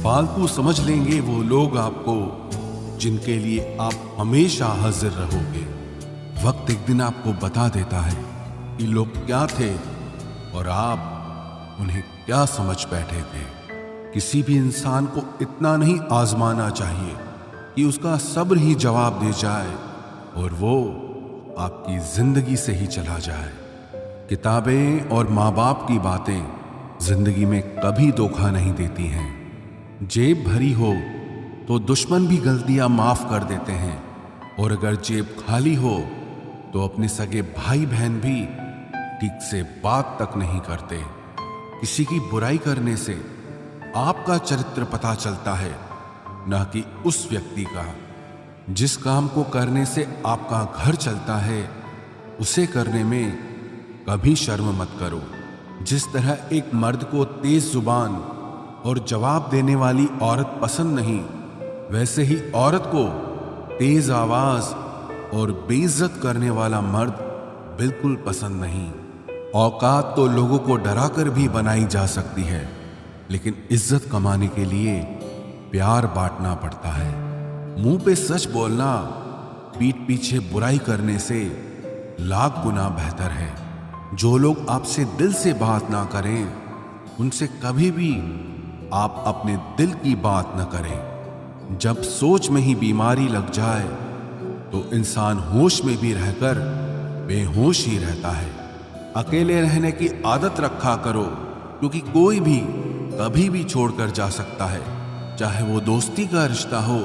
फालतू समझ लेंगे वो लोग आपको जिनके लिए आप हमेशा हाजिर रहोगे। वक्त एक दिन आपको बता देता है कि लोग क्या थे और आप उन्हें क्या समझ बैठे थे। किसी भी इंसान को इतना नहीं आजमाना चाहिए कि उसका सब्र ही जवाब दे जाए और वो आपकी जिंदगी से ही चला जाए। किताबें और माँ बाप की बातें जिंदगी में कभी धोखा नहीं देती हैं। जेब भरी हो तो दुश्मन भी गलतियां माफ कर देते हैं, और अगर जेब खाली हो तो अपने सगे भाई बहन भी ठीक से बात तक नहीं करते। किसी की बुराई करने से आपका चरित्र पता चलता है, न कि उस व्यक्ति का। जिस काम को करने से आपका घर चलता है उसे करने में कभी शर्म मत करो। जिस तरह एक मर्द को तेज जुबान और जवाब देने वाली औरत पसंद नहीं, वैसे ही औरत को तेज आवाज और बेइज्जत करने वाला मर्द बिल्कुल पसंद नहीं। औकात तो लोगों को डराकर भी बनाई जा सकती है, लेकिन इज्जत कमाने के लिए प्यार बांटना पड़ता है। मुंह पे सच बोलना पीठ पीछे बुराई करने से लाख गुना बेहतर है। जो लोग आपसे दिल से बात ना करें उनसे कभी भी आप अपने दिल की बात न करें। जब सोच में ही बीमारी लग जाए तो इंसान होश में भी रहकर बेहोश ही रहता है। अकेले रहने की आदत रखा करो, क्योंकि कोई भी कभी भी छोड़कर जा सकता है, चाहे वो दोस्ती का रिश्ता हो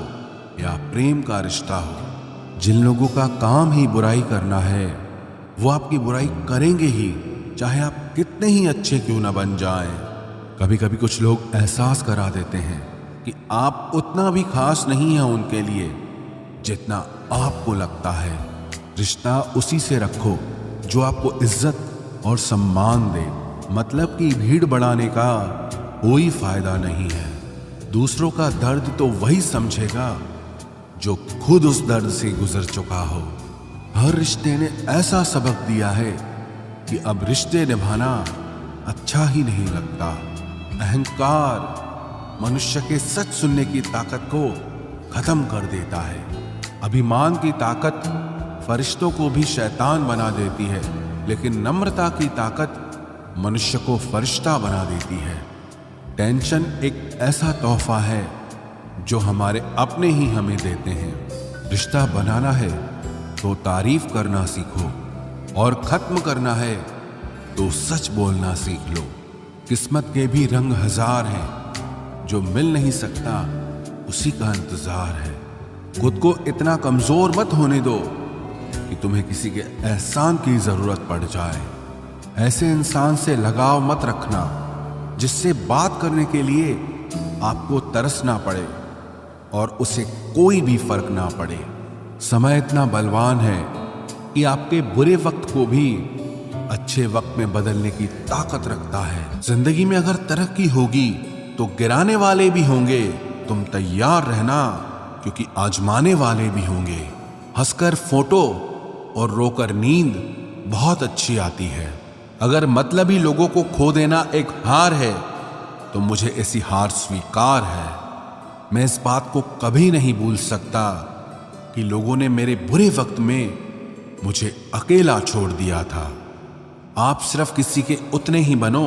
या प्रेम का रिश्ता हो। जिन लोगों का काम ही बुराई करना है वो आपकी बुराई करेंगे ही, चाहे आप कितने ही अच्छे क्यों ना बन जाएं। कभी कभी कुछ लोग एहसास करा देते हैं कि आप उतना भी खास नहीं हैं उनके लिए जितना आपको लगता है। रिश्ता उसी से रखो जो आपको इज्जत और सम्मान दे। मतलब की भीड़ बढ़ाने का कोई फायदा नहीं है। दूसरों का दर्द तो वही समझेगा जो खुद उस दर्द से गुजर चुका हो। हर रिश्ते ने ऐसा सबक दिया है कि अब रिश्ते निभाना अच्छा ही नहीं लगता। अहंकार मनुष्य के सच सुनने की ताकत को खत्म कर देता है। अभिमान की ताकत फरिश्तों को भी शैतान बना देती है, लेकिन नम्रता की ताकत मनुष्य को फरिश्ता बना देती है। टेंशन एक ऐसा तोहफा है जो हमारे अपने ही हमें देते हैं। रिश्ता बनाना है तो तारीफ करना सीखो, और खत्म करना है तो सच बोलना सीख लो। किस्मत के भी रंग हजार हैं, जो मिल नहीं सकता उसी का इंतजार है। खुद को इतना कमजोर मत होने दो कि तुम्हें किसी के एहसान की जरूरत पड़ जाए। ऐसे इंसान से लगाव मत रखना जिससे बात करने के लिए आपको तरसना पड़े और उसे कोई भी फर्क ना पड़े। समय इतना बलवान है कि आपके बुरे वक्त को भी अच्छे वक्त में बदलने की ताकत रखता है। जिंदगी में अगर तरक्की होगी तो गिराने वाले भी होंगे। तुम तैयार रहना, क्योंकि आजमाने वाले भी होंगे। हंसकर फोटो और रोकर नींद बहुत अच्छी आती है। अगर मतलबी लोगों को खो देना एक हार है तो मुझे ऐसी हार स्वीकार है। मैं इस बात को कभी नहीं भूल सकता कि लोगों ने मेरे बुरे वक्त में मुझे अकेला छोड़ दिया था। आप सिर्फ किसी के उतने ही बनो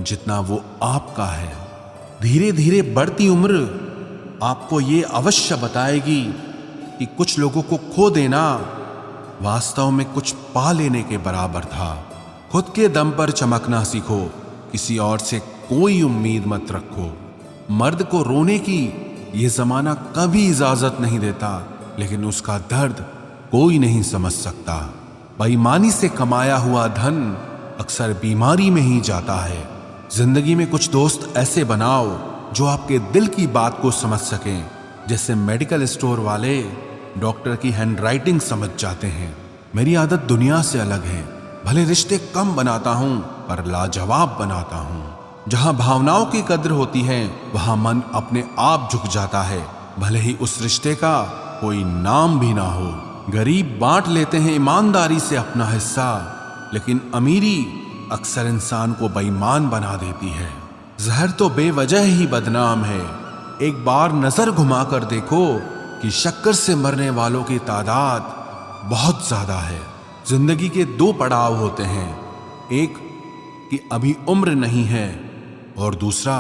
जितना वो आपका है। धीरे धीरे बढ़ती उम्र आपको ये अवश्य बताएगी कि कुछ लोगों को खो देना वास्तव में कुछ पा लेने के बराबर था। खुद के दम पर चमकना सीखो, किसी और से कोई उम्मीद मत रखो। मर्द को रोने की ये जमाना कभी इजाजत नहीं देता, लेकिन उसका दर्द कोई नहीं समझ सकता। बेईमानी से कमाया हुआ धन अक्सर बीमारी में ही जाता है। जिंदगी में कुछ दोस्त ऐसे बनाओ जो आपके दिल की बात को समझ सकें। जैसे मेडिकल स्टोर वाले डॉक्टर की हैंडराइटिंग समझ जाते हैं। मेरी आदत दुनिया से अलग है। भले रिश्ते कम बनाता हूं पर लाजवाब बनाता हूं। जहां भावनाओं की कद्र होती है वहां मन अपने आप झुक जाता है, भले ही उस रिश्ते का कोई नाम भी ना हो। गरीब बांट लेते हैं ईमानदारी से अपना हिस्सा, लेकिन अमीरी अक्सर इंसान को बेईमान बना देती है। जहर तो बेवजह ही बदनाम है। एक बार नजर घुमाकर देखो कि शक्कर से मरने वालों की तादाद बहुत ज्यादा है। जिंदगी के दो पड़ाव होते हैं, एक कि अभी उम्र नहीं है और दूसरा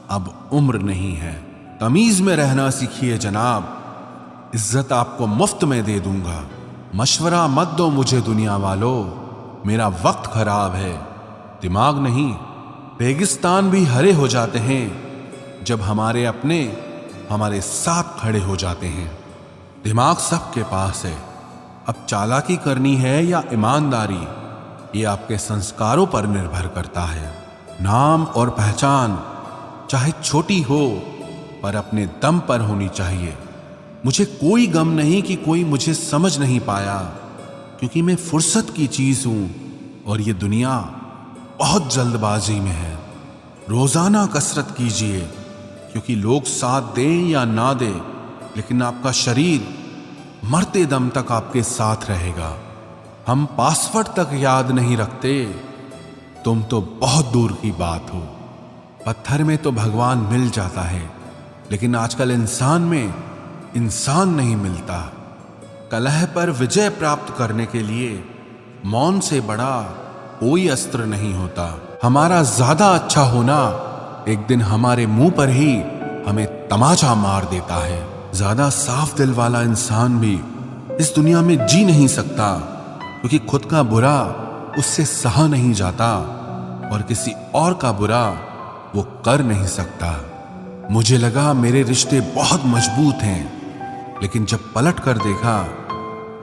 अब उम्र नहीं है। तमीज में रहना सीखिए जनाब, इज्जत आपको मुफ्त में दे दूंगा। मशवरा मत दो मुझे दुनिया वालों, मेरा वक्त खराब है, दिमाग नहीं। रेगिस्तान भी हरे हो जाते हैं जब हमारे अपने हमारे साथ खड़े हो जाते हैं। दिमाग सबके पास है, अब चालाकी करनी है या ईमानदारी, ये आपके संस्कारों पर निर्भर करता है। नाम और पहचान चाहे छोटी हो पर अपने दम पर होनी चाहिए। मुझे कोई गम नहीं कि कोई मुझे समझ नहीं पाया, क्योंकि मैं फुर्सत की चीज हूं और ये दुनिया बहुत जल्दबाजी में है। रोजाना कसरत कीजिए, क्योंकि लोग साथ दें या ना दें, लेकिन आपका शरीर मरते दम तक आपके साथ रहेगा। हम पासवर्ड तक याद नहीं रखते, तुम तो बहुत दूर की बात हो। पत्थर में तो भगवान मिल जाता है, लेकिन आजकल इंसान में इंसान नहीं मिलता। कलह पर विजय प्राप्त करने के लिए मौन से बड़ा कोई अस्त्र नहीं होता। हमारा ज्यादा अच्छा होना एक दिन हमारे मुंह पर ही हमें तमाचा मार देता है। ज्यादा साफ दिल वाला इंसान भी इस दुनिया में जी नहीं सकता, क्योंकि खुद का बुरा उससे सहा नहीं जाता और किसी और का बुरा वो कर नहीं सकता। मुझे लगा मेरे रिश्ते बहुत मजबूत हैं, लेकिन जब पलट कर देखा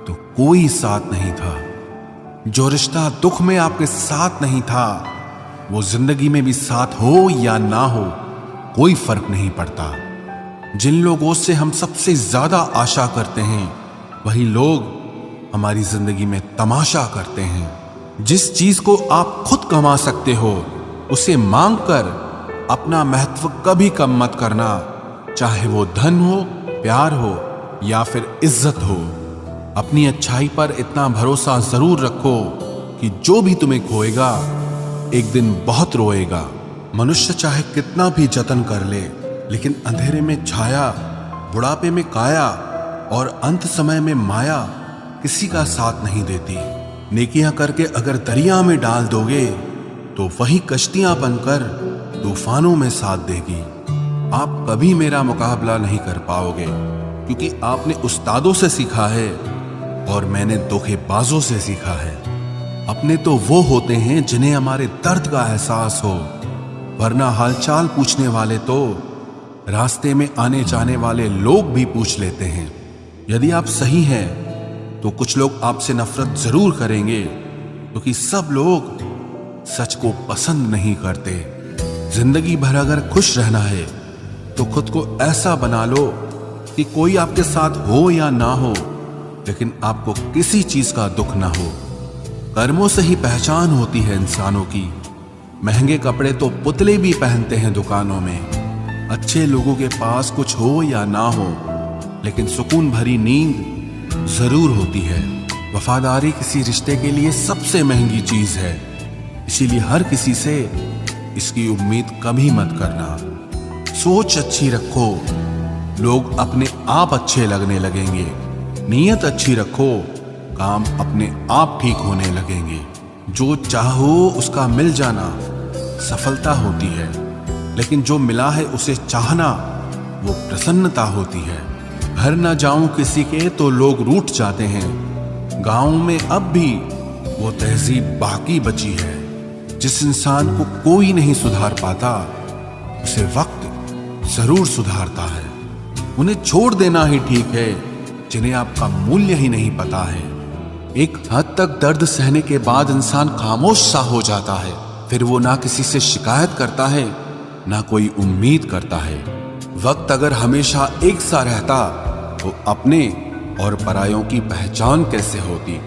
तो कोई साथ नहीं था। जो रिश्ता दुख में आपके साथ नहीं था, वो जिंदगी में भी साथ हो या ना हो कोई फर्क नहीं पड़ता। जिन लोगों से हम सबसे ज्यादा आशा करते हैं, वही लोग हमारी जिंदगी में तमाशा करते हैं। जिस चीज को आप खुद कमा सकते हो, उसे मांग कर अपना महत्व कभी कम मत करना, चाहे वो धन हो, प्यार हो या फिर इज्जत हो। अपनी अच्छाई पर इतना भरोसा जरूर रखो कि जो भी तुम्हें खोएगा एक दिन बहुत रोएगा। मनुष्य चाहे कितना भी जतन कर ले, लेकिन अंधेरे में छाया, बुढ़ापे में काया और अंत समय में माया किसी का साथ नहीं देती। नेकियां करके अगर दरिया में डाल दोगे तो वही कश्तियां बनकर तूफानों में साथ देगी। आप कभी मेरा मुकाबला नहीं कर पाओगे, क्योंकि आपने उस्तादों से सीखा है और मैंने धोखेबाजों से सीखा है। अपने तो वो होते हैं जिन्हें हमारे दर्द का एहसास हो, वरना हालचाल पूछने वाले तो रास्ते में आने जाने वाले लोग भी पूछ लेते हैं। यदि आप सही हैं तो कुछ लोग आपसे नफरत जरूर करेंगे, क्योंकि सब लोग सच को पसंद नहीं करते। जिंदगी भर अगर खुश रहना है तो खुद को ऐसा बना लो कि कोई आपके साथ हो या ना हो, लेकिन आपको किसी चीज का दुख ना हो। कर्मों से ही पहचान होती है इंसानों की। महंगे कपड़े तो पुतले भी पहनते हैं दुकानों में। अच्छे लोगों के पास कुछ हो या ना हो, लेकिन सुकून भरी नींद जरूर होती है। वफादारी किसी रिश्ते के लिए सबसे महंगी चीज है, इसीलिए हर किसी से इसकी उम्मीद कभी मत करना। सोच अच्छी रखो, लोग अपने आप अच्छे लगने लगेंगे। नीयत अच्छी रखो, काम अपने आप ठीक होने लगेंगे। जो चाहो उसका मिल जाना सफलता होती है, लेकिन जो मिला है उसे चाहना वो प्रसन्नता होती है। घर न जाऊं किसी के तो लोग रूठ जाते हैं। गांव में अब भी वो तहजीब बाकी बची है। जिस इंसान को कोई नहीं सुधार पाता, उसे वक्त जरूर सुधारता है। उन्हें छोड़ देना ही ठीक है जिन्हें आपका मूल्य ही नहीं पता है। एक हद तक दर्द सहने के बाद इंसान खामोश सा हो जाता है। फिर वो ना किसी से शिकायत करता है, ना कोई उम्मीद करता है। वक्त अगर हमेशा एक सा रहता तो अपने और परायों की पहचान कैसे होती।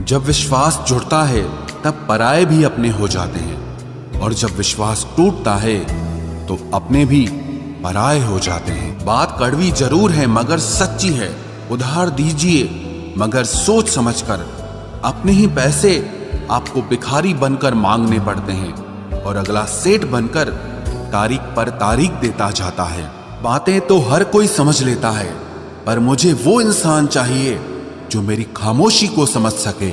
जब विश्वास जुड़ता है तब पराये भी अपने हो जाते हैं, और जब विश्वास टूटता है तो अपने भी पराये हो जाते हैं। बात कड़वी जरूर है मगर सच्ची है। उधार दीजिए मगर सोच समझकर। अपने ही पैसे आपको भिखारी बनकर मांगने पड़ते हैं, और अगला सेठ बनकर तारीख पर तारीख देता जाता है। बातें तो हर कोई समझ लेता है, पर मुझे वो इंसान चाहिए जो मेरी खामोशी को समझ सके।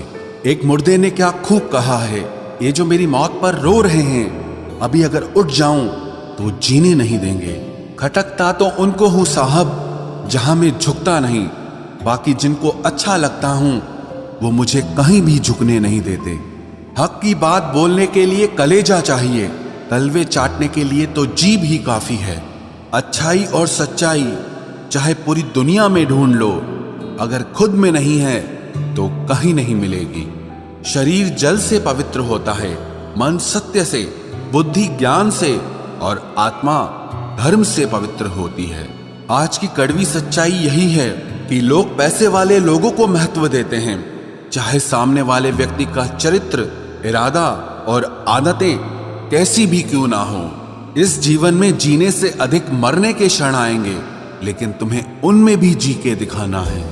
एक मुर्दे ने क्या खूब कहा है, ये जो मेरी मौत पर रो रहे हैं, अभी अगर उठ जाऊं तो जीने नहीं देंगे। खटकता तो उनको हूं साहब जहां मैं झुकता नहीं, बाकी जिनको अच्छा लगता हूं वो मुझे कहीं भी झुकने नहीं देते। हक की बात बोलने के लिए कलेजा चाहिए, तलवे चाटने के लिए तो जीभ ही काफी है। अच्छाई और सच्चाई चाहे पूरी दुनिया में ढूंढ लो, अगर खुद में नहीं है तो कहीं नहीं मिलेगी। शरीर जल से पवित्र होता है, मन सत्य से, बुद्धि ज्ञान से और आत्मा धर्म से पवित्र होती है। आज की कड़वी सच्चाई यही है कि लोग पैसे वाले लोगों को महत्व देते हैं, चाहे सामने वाले व्यक्ति का चरित्र, इरादा और आदतें कैसी भी क्यों ना हो। इस जीवन में जीने से अधिक मरने के क्षण आएंगे, लेकिन तुम्हें उनमें भी जी के दिखाना है।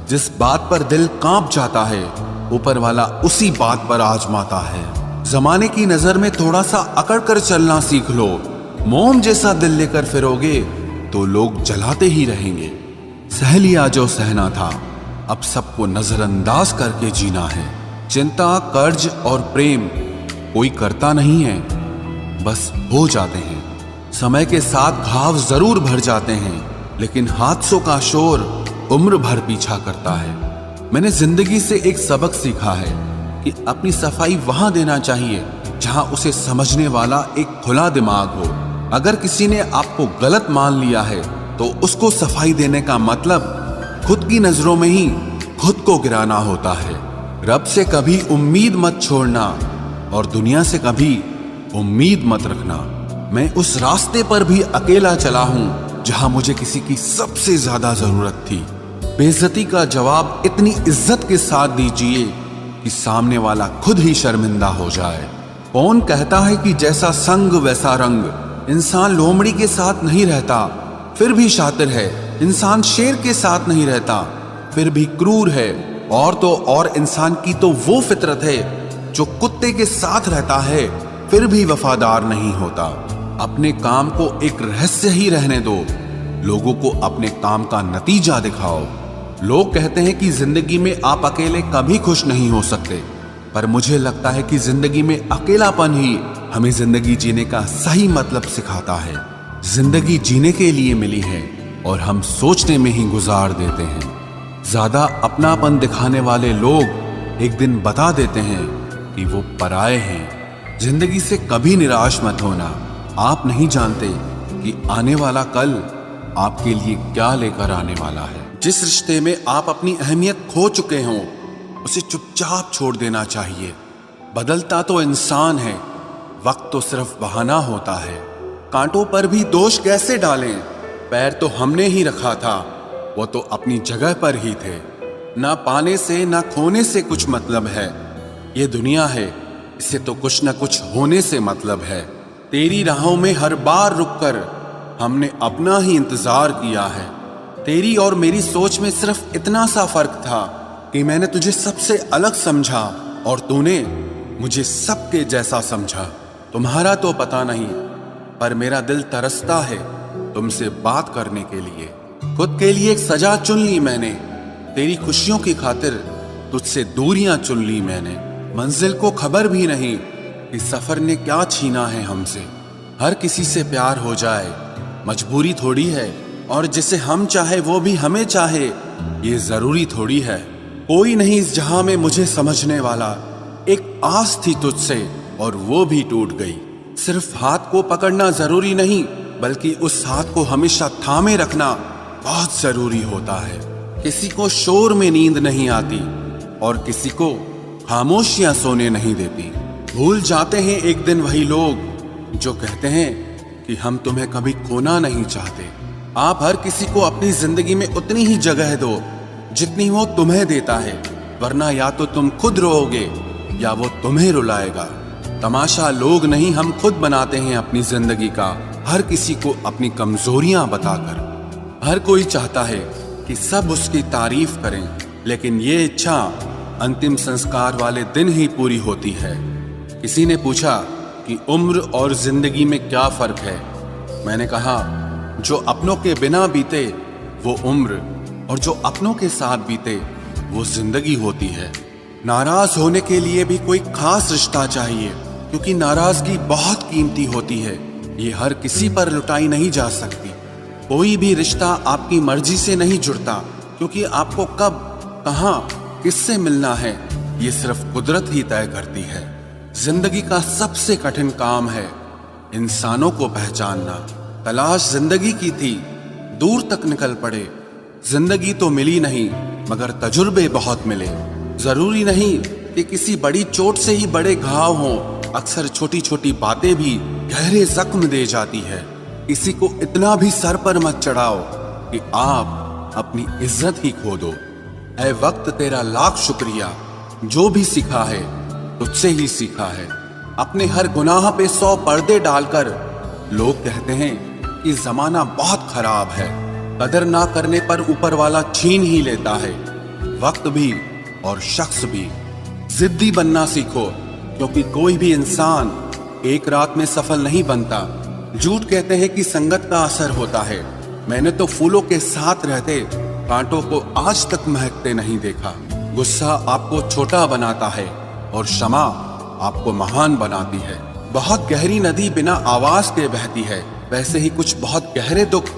जिस बात पर दिल कांप जाता है, ऊपर वाला उसी बात पर आजमाता है। जमाने की नजर में थोड़ा सा अकड़ कर चलना सीख लो। मोम जैसा दिल लेकर फिरोगे तो लोग जलाते ही रहेंगे। सह लिया जो सहना था, अब सबको नजरअंदाज करके जीना है। चिंता, कर्ज और प्रेम कोई करता नहीं है, बस हो जाते हैं। समय के साथ घाव जरूर भर जाते हैं, लेकिन हादसों का शोर उम्र भर पीछा करता है। मैंने जिंदगी से एक सबक सीखा है कि अपनी सफाई वहां देना चाहिए जहां उसे समझने वाला एक खुला दिमाग हो। अगर किसी ने आपको गलत मान लिया है तो उसको सफाई देने का मतलब खुद की नजरों में ही खुद को गिराना होता है। रब से कभी उम्मीद मत छोड़ना और दुनिया से कभी उम्मीद मत रखना। मैं उस रास्ते पर भी अकेला चला हूं जहां मुझे किसी की सबसे ज्यादा जरूरत थी। बेइज्जती का जवाब इतनी इज्जत के साथ दीजिए कि सामने वाला खुद ही शर्मिंदा हो जाए। कौन कहता है कि जैसा संग वैसा रंग। इंसान लोमड़ी के साथ नहीं रहता फिर भी शातिर है, इंसान शेर के साथ नहीं रहता फिर भी क्रूर है, और तो और इंसान की तो वो फितरत है जो कुत्ते के साथ रहता है फिर भी वफादार नहीं होता। अपने काम को एक रहस्य ही रहने दो, लोगों को अपने काम का नतीजा दिखाओ। लोग कहते हैं कि जिंदगी में आप अकेले कभी खुश नहीं हो सकते, पर मुझे लगता है कि जिंदगी में अकेलापन ही हमें जिंदगी जीने का सही मतलब सिखाता है। जिंदगी जीने के लिए मिली है और हम सोचने में ही गुजार देते हैं। ज्यादा अपनापन दिखाने वाले लोग एक दिन बता देते हैं कि वो पराये हैं। जिंदगी से कभी निराश मत होना, आप नहीं जानते कि आने वाला कल आपके लिए क्या लेकर आने वाला है। जिस रिश्ते में आप अपनी अहमियत खो चुके हों उसे चुपचाप छोड़ देना चाहिए। बदलता तो इंसान है, वक्त तो सिर्फ बहाना होता है। कांटों पर भी दोष कैसे डालें, पैर तो हमने ही रखा था, वो तो अपनी जगह पर ही थे। ना पाने से ना खोने से कुछ मतलब है, ये दुनिया है इसे तो कुछ न कुछ होने से मतलब है। तेरी राहों में हर बार रुककर हमने अपना ही इंतजार किया है। तेरी और मेरी सोच में सिर्फ इतना सा फर्क था कि मैंने तुझे सबसे अलग समझा और तूने मुझे सबके जैसा समझा। तुम्हारा तो पता नहीं, पर मेरा दिल तरसता है तुमसे बात करने के लिए। खुद के लिए एक सजा चुन ली मैंने, तेरी खुशियों की खातिर तुझसे दूरियां चुन ली मैंने। मंजिल को खबर भी नहीं कि सफर ने क्या छीना है हमसे। हर किसी से प्यार हो जाए मजबूरी थोड़ी है, और जिसे हम चाहे वो भी हमें चाहे ये जरूरी थोड़ी है। कोई नहीं इस जहां में मुझे समझने वाला, एक आस थी तुझसे और वो भी टूट गई। सिर्फ हाथ को पकड़ना जरूरी नहीं, बल्कि उस हाथ को हमेशा थामे रखना बहुत जरूरी होता है। किसी को शोर में नींद नहीं आती और किसी को खामोशियां सोने नहीं देती। भूल जाते हैं एक दिन वही लोग जो कहते हैं कि हम तुम्हें कभी खोना नहीं चाहते। आप हर किसी को अपनी जिंदगी में उतनी ही जगह दो जितनी वो तुम्हें देता है, वरना या तो तुम खुद रोओगे या वो तुम्हें रुलाएगा। तमाशा लोग नहीं, हम खुद बनाते हैं अपनी जिंदगी का, हर किसी को अपनी कमजोरियां बताकर। हर कोई चाहता है कि सब उसकी तारीफ करें, लेकिन ये इच्छा अंतिम संस्कार वाले दिन ही पूरी होती है। किसी ने पूछा कि उम्र और जिंदगी में क्या फर्क है, मैंने कहा, जो अपनों के बिना बीते वो उम्र, और जो अपनों के साथ बीते वो जिंदगी होती है। नाराज होने के लिए भी कोई खास रिश्ता चाहिए, क्योंकि नाराजगी बहुत कीमती होती है। ये हर किसी पर लुटाई नहीं जा सकती। कोई भी रिश्ता आपकी मर्जी से नहीं जुड़ता, क्योंकि आपको कब, कहां, किससे मिलना है ये सिर्फ कुदरत ही तय करती है। जिंदगी का सबसे कठिन काम है इंसानों को पहचानना। तलाश जिंदगी की थी, दूर तक निकल पड़े। जिंदगी तो मिली नहीं, मगर तजुर्बे बहुत मिले। जरूरी नहीं कि किसी बड़ी चोट से ही बड़े घाव हों, अक्सर छोटी छोटी बातें भी गहरे जख्म दे जाती है। किसी को इतना भी सर पर मत चढ़ाओ कि आप अपनी इज्जत ही खो दो। ऐ वक्त तेरा लाख शुक्रिया, जो भी सीखा है तुझसे ही सीखा है। अपने हर गुनाह पे 100 पर्दे डालकर लोग कहते हैं कि जमाना बहुत खराब है। कदर ना करने पर ऊपर वाला छीन ही लेता है, वक्त भी और शख्स भी। जिद्दी बनना सीखो, क्योंकि कोई भी इंसान एक रात में सफल नहीं बनता। झूठ कहते हैं कि संगत का असर होता है। मैंने तो फूलों के साथ रहते कांटों को आज तक महकते नहीं देखा। गुस्सा आपको छोटा बनाता है और क्षमा आपको महान बनाती है। बहुत गहरी नदी बिना आवाज के बहती है, वैसे ही कुछ बहुत गहरे दुख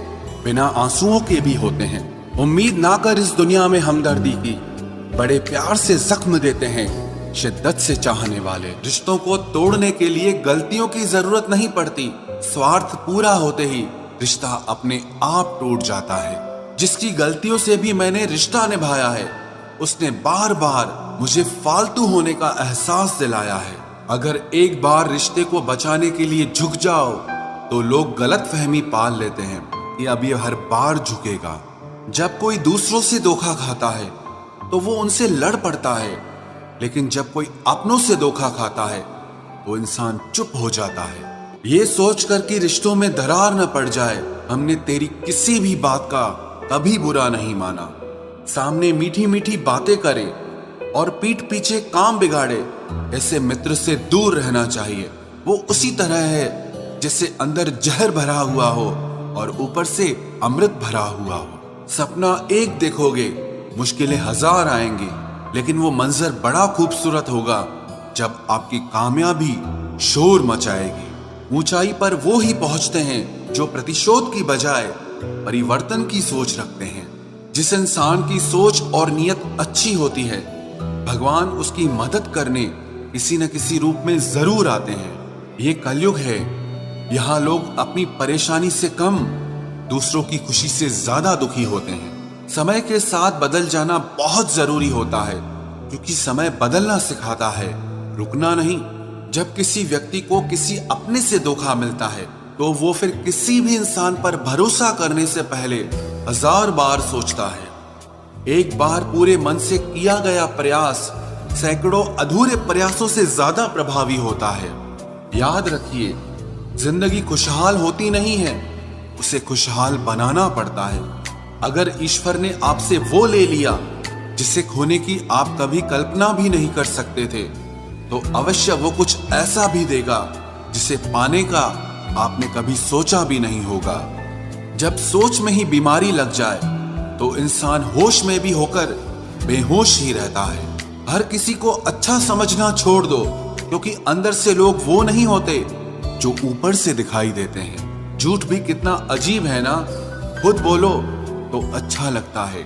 बिना आंसुओं के भी होते हैं। उम्मीद ना कर इस दुनिया में हमदर्दी की, बड़े प्यार से जख्म देते हैं शिद्दत से चाहने वाले। रिश्तों को तोड़ने के लिए गलतियों की जरूरत नहीं पड़ती। स्वार्थ पूरा होते ही रिश्ता अपने आप टूट जाता है। जिसकी गलतियों से भी मैंने रिश्ता निभाया है, उसने बार बार मुझे फालतू होने का एहसास दिलाया है। अगर एक बार रिश्ते को बचाने के लिए झुक जाओ तो लोग गलत फहमी पाल लेते हैं कि अब ये हर बार झुकेगा। जब कोई दूसरों से धोखा खाता है तो वो उनसे लड़ पड़ता है, लेकिन जब कोई अपनों से धोखा खाता है तो इंसान चुप हो जाता है। ये सोचकर कि रिश्तों में दरार न पड़ जाए, हमने तेरी किसी भी बात का कभी बुरा नहीं माना। सामने मीठी मीठी बातें करे और पीठ पीछे काम बिगाड़े, ऐसे मित्र से दूर रहना चाहिए। वो उसी तरह है जैसे अंदर जहर भरा हुआ हो और ऊपर से अमृत भरा हुआ हो। सपना एक देखोगे, मुश्किलें 1000 आएंगी, लेकिन वो मंजर बड़ा खूबसूरत होगा जब आपकी कामयाबी शोर मचाएगी। ऊंचाई पर वो ही पहुंचते हैं जो प्रतिशोध की बजाय परिवर्तन की सोच रखते हैं। जिस इंसान की सोच और नियत अच्छी होती है, भगवान उसकी मदद करने किसी न किसी रूप में जरूर आते हैं। ये कलयुग है, यहाँ लोग अपनी परेशानी से कम दूसरों की खुशी से ज्यादा दुखी होते हैं। समय के साथ बदल जाना बहुत जरूरी होता है, क्योंकि समय बदलना सिखाता है, रुकना नहीं। जब किसी व्यक्ति को किसी अपने से धोखा मिलता है तो वो फिर किसी भी इंसान पर भरोसा करने से पहले 1000 बार सोचता है। एक बार पूरे मन से किया गया प्रयास सैकड़ों अधूरे प्रयासों से ज्यादा प्रभावी होता है। याद रखिए, जिंदगी खुशहाल होती नहीं है, उसे खुशहाल बनाना पड़ता है। अगर ईश्वर ने आपसे वो ले लिया जिसे खोने की आप कभी कल्पना भी नहीं कर सकते थे, तो अवश्य वो कुछ ऐसा भी देगा जिसे पाने का आपने कभी सोचा भी नहीं होगा। जब सोच में ही बीमारी लग जाए तो इंसान होश में भी होकर बेहोश ही रहता है। हर किसी को अच्छा समझना छोड़ दो, क्योंकि अंदर से लोग वो नहीं होते जो ऊपर से दिखाई देते हैं। झूठ भी कितना अजीब है ना। खुद बोलो तो अच्छा लगता है,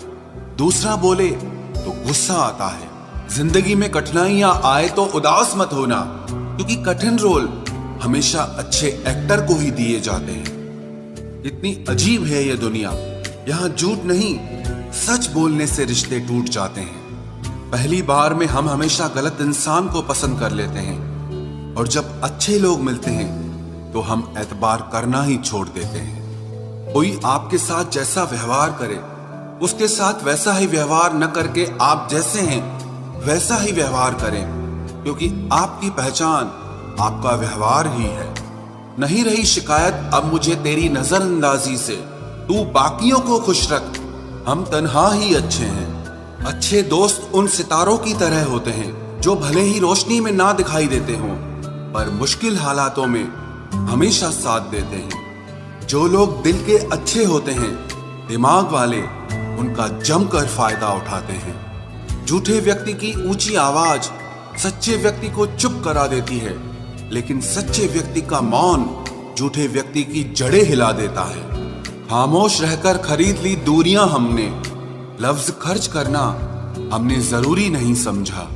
दूसरा बोले तो गुस्सा आता है। जिंदगी में कठिनाइयां आए तो उदास मत होना, क्योंकि कठिन रोल हमेशा अच्छे एक्टर को ही दिए जाते हैं। इतनी अजीब है ये दुनिया, यहाँ झूठ नहीं सच बोलने से रिश्ते टूट जाते हैं। पहली बार में हम हमेशा गलत इंसान को पसंद कर लेते हैं, और जब अच्छे लोग मिलते हैं तो हम एतबार करना ही छोड़ देते हैं। कोई आपके साथ जैसा व्यवहार करे, उसके साथ वैसा ही व्यवहार न करके आप जैसे हैं वैसा ही व्यवहार करें, क्योंकि आपकी पहचान आपका व्यवहार ही है। नहीं रही शिकायत अब मुझे तेरी नजरअंदाजी से, तू बाकियों को खुश रख, हम तन्हा ही अच्छे हैं। अच्छे दोस्त उन सितारों की तरह होते हैं जो भले ही रोशनी में ना दिखाई देते हों, पर मुश्किल हालातों में हमेशा साथ देते हैं। जो लोग दिल के अच्छे होते हैं, दिमाग वाले, उनका जमकर फायदा उठाते हैं। झूठे व्यक्ति की ऊंची आवाज सच्चे व्यक्ति को चुप करा देती है, लेकिन सच्चे व्यक्ति का मौन झूठे व्यक्ति की जड़ें हिला देता है। खामोश रहकर खरीद ली दूरियां हमने, लफ्ज खर्च करना हमने जरूरी नहीं समझा।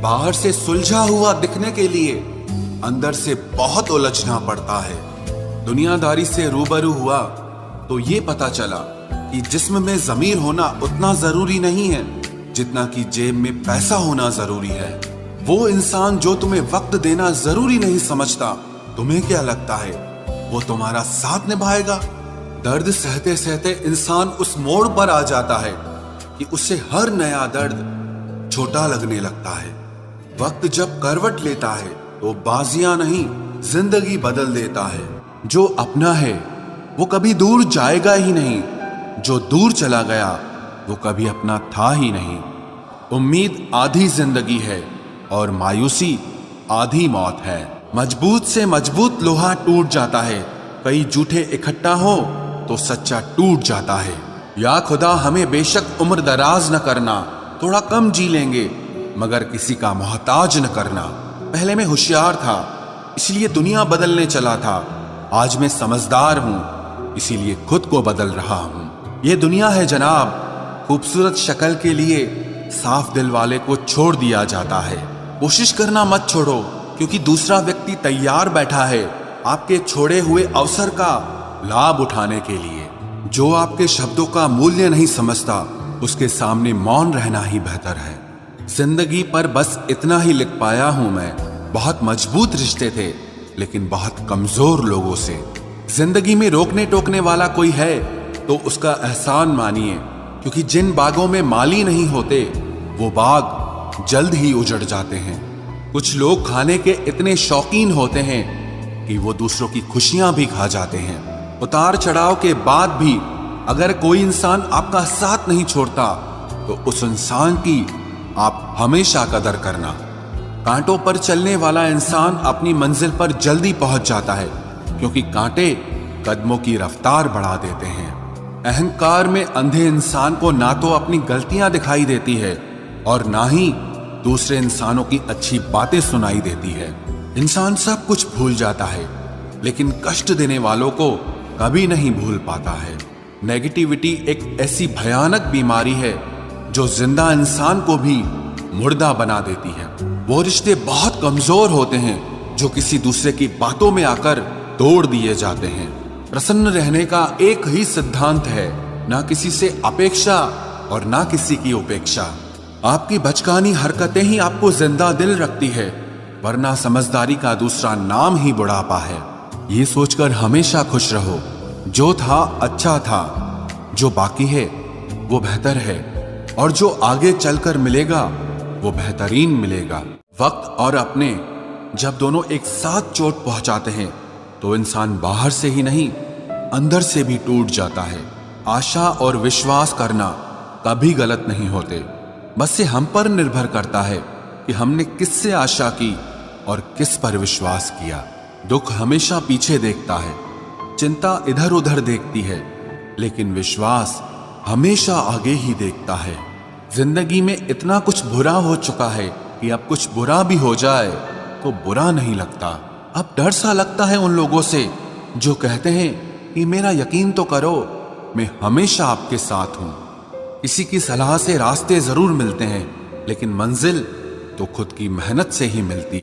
बाहर से सुलझा हुआ दिखने के लिए अंदर से बहुत उलझना पड़ता है। दुनियादारी से रूबरू हुआ तो ये पता चला कि जिस्म में ज़मीर होना उतना जरूरी नहीं है जितना कि जेब में पैसा होना जरूरी है। वो इंसान जो तुम्हें वक्त देना जरूरी नहीं समझता, तुम्हें क्या लगता है वो तुम्हारा साथ निभाएगा? दर्द सहते सहते इंसान उस मोड़ पर आ जाता है कि उसे हर नया दर्द छोटा लगने लगता है। वक्त जब करवट लेता है तो बाजियां नहीं, जिंदगी बदल देता है। जो अपना है वो कभी दूर जाएगा ही नहीं, जो दूर चला गया वो कभी अपना था ही नहीं। उम्मीद आधी जिंदगी है और मायूसी आधी मौत है। मजबूत से मजबूत लोहा टूट जाता है, कई झूठे इकट्ठा हो तो सच्चा टूट जाता है। या खुदा हमें बेशक उम्र दराज न करना, थोड़ा कम जी लेंगे मगर किसी का मोहताज न करना। पहले मैं होशियार था इसलिए दुनिया बदलने चला था, आज मैं समझदार हूं इसीलिए खुद को बदल रहा हूं। ये दुनिया है जनाब, खूबसूरत शक्ल के लिए साफ दिल वाले को छोड़ दिया जाता है। कोशिश करना मत छोड़ो, क्योंकि दूसरा व्यक्ति तैयार बैठा है आपके छोड़े हुए अवसर का लाभ उठाने के लिए। जो आपके शब्दों का मूल्य नहीं समझता, उसके सामने मौन रहना ही बेहतर है। जिंदगी पर बस इतना ही लिख पाया हूं मैं, बहुत मजबूत रिश्ते थे लेकिन बहुत कमजोर लोगों से। जिंदगी में रोकने टोकने वाला कोई है तो उसका एहसान मानिए, क्योंकि जिन बागों में माली नहीं होते वो बाग जल्द ही उजड़ जाते हैं। कुछ लोग खाने के इतने शौकीन होते हैं कि वो दूसरों की खुशियां भी खा जाते हैं। उतार चढ़ाव के बाद भी अगर कोई इंसान आपका साथ नहीं छोड़ता तो उस इंसान की आप हमेशा कदर करना। कांटों पर चलने वाला इंसान अपनी मंजिल पर जल्दी पहुंच जाता है, क्योंकि कांटे कदमों की रफ्तार बढ़ा देते हैं। अहंकार में अंधे इंसान को ना तो अपनी गलतियां दिखाई देती है और ना ही दूसरे इंसानों की अच्छी बातें सुनाई देती है। इंसान सब कुछ भूल जाता है लेकिन कष्ट देने वालों को कभी नहीं भूल पाता है। नेगेटिविटी एक ऐसी भयानक बीमारी है जो जिंदा इंसान को भी मुर्दा बना देती है। वो रिश्ते बहुत कमजोर होते हैं जो किसी दूसरे की बातों में आकर तोड़ दिए जाते हैं। प्रसन्न रहने का एक ही सिद्धांत है, ना किसी से अपेक्षा और ना किसी की उपेक्षा। आपकी बचकानी हरकतें ही आपको जिंदा दिल रखती है, वरना समझदारी का दूसरा नाम ही बुढ़ापा है। ये सोचकर हमेशा खुश रहो, जो था अच्छा था, जो बाकी है वो बेहतर है और जो आगे चलकर मिलेगा वो बेहतरीन मिलेगा। वक्त और अपने जब दोनों एक साथ चोट पहुंचाते हैं तो इंसान बाहर से ही नहीं अंदर से भी टूट जाता है। आशा और विश्वास करना कभी गलत नहीं होते, बस ये हम पर निर्भर करता है कि हमने किससे आशा की और किस पर विश्वास किया। दुख हमेशा पीछे देखता है, चिंता इधर उधर देखती है, लेकिन विश्वास हमेशा आगे ही देखता है। जिंदगी में इतना कुछ बुरा हो चुका है कि अब कुछ बुरा भी हो जाए तो बुरा नहीं लगता। अब डर सा लगता है उन लोगों से जो कहते हैं कि मेरा यकीन तो करो, मैं हमेशा आपके साथ हूं। किसी की सलाह से रास्ते जरूर मिलते हैं, लेकिन मंजिल तो खुद की मेहनत से ही मिलती।